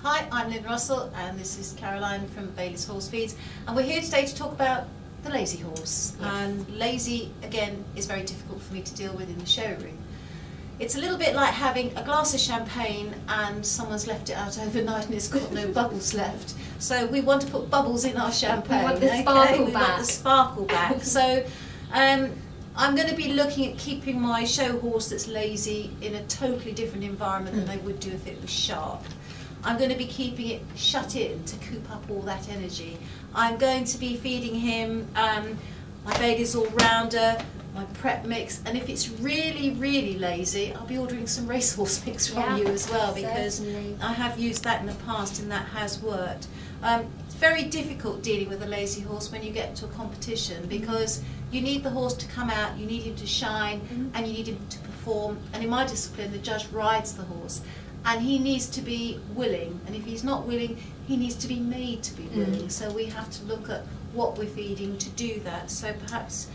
Hi, I'm Lynn Russell and this is Caroline from Baylis Horse Feeds, and we're here today to talk about the lazy horse. Yes. And lazy, again, is very difficult for me to deal with in the showroom. It's a little bit like having a glass of champagne and someone's left it out overnight and it's got no bubbles left. So we want to put bubbles in our champagne. We want the sparkle we back. want the sparkle back. So I'm going to be looking at keeping my show horse that's lazy in a totally different environment than they would do if it was sharp. I'm going to be keeping it shut in to coop up all that energy. I'm going to be feeding him my Baylis all-rounder, my prep mix, and if it's really, really lazy, I'll be ordering some racehorse mix from you as well, because certainly. I have used that in the past and that has worked. It's very difficult dealing with a lazy horse when you get to a competition, because you need the horse to come out, you need him to shine, and you need him to perform. And in my discipline, the judge rides the horse, and he needs to be willing, and if he's not willing, he needs to be made to be willing. So we have to look at what we're feeding to do that. So perhaps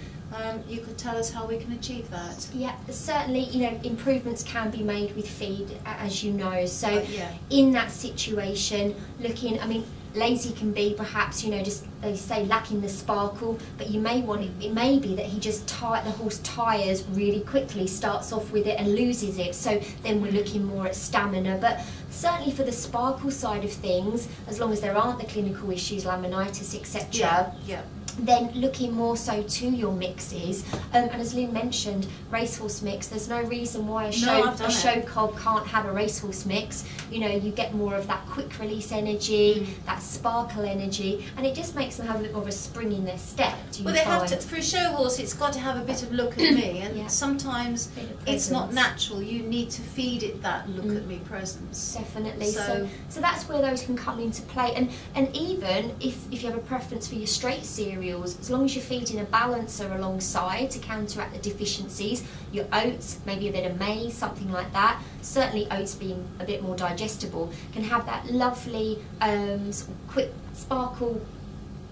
you could tell us how we can achieve that. Yeah, certainly, you know, improvements can be made with feed, as you know. So yeah. In that situation, looking, I mean, lazy can be perhaps, you know, just, as you say, lacking the sparkle, but you may want it may be that he just the horse tires really quickly, starts off with it and loses it, so then we're looking more at stamina. But certainly for the sparkle side of things, as long as there aren't the clinical issues, laminitis, etc., Yeah. then looking more so to your mixes, and as Lynn mentioned, racehorse mix, there's no reason why a show cob can't have a racehorse mix. You know, you get more of that quick release energy, that sparkle energy, and it just makes them have a bit more of a spring in their step. Well, they have to, for a show horse, it's got to have a bit of look at me, and sometimes it's not natural. You need to feed it that look at me presence. Definitely. So that's where those can come into play, and even if you have a preference for your straight cereals, as long as you're feeding a balancer alongside to counteract the deficiencies, your oats, maybe a bit of maize, something like that. Certainly oats being a bit more digestible can have that lovely sort of quick sparkle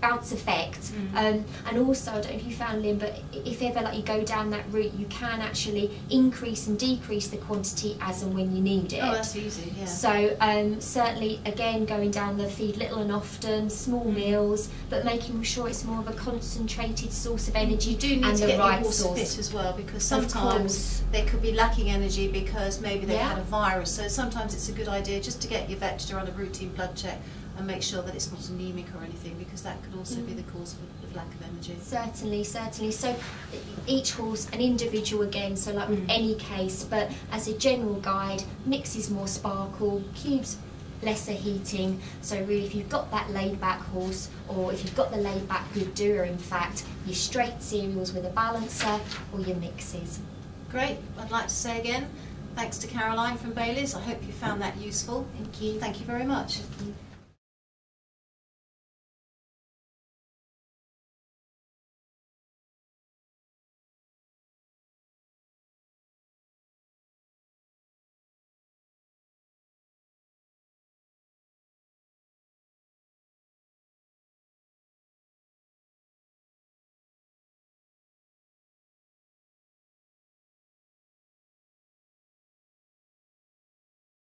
bounce effect. And also, I don't know if you found, Lynn, but if ever like you go down that route, you can actually increase and decrease the quantity as and when you need it. Oh, that's easy, yeah. So certainly, again, going down the feed little and often, small meals, but making sure it's more of a concentrated source of energy. You do need and to the get right your horse source. fit as well, because sometimes they could be lacking energy because maybe they had a virus. So sometimes it's a good idea just to get your vet to run a routine blood check and make sure that it's not anemic or anything, because that could also be the cause of lack of energy. Certainly, certainly. So each horse, an individual again, so like with any case, but as a general guide, mixes more sparkle, cubes lesser heating. So really, if you've got that laid back horse, or if you've got the laid back good doer, in fact, your straight cereals with a balancer or your mixes. Great. I'd like to say again, thanks to Caroline from Baylis. I hope you found that useful. Thank you. Thank you very much. Thank you.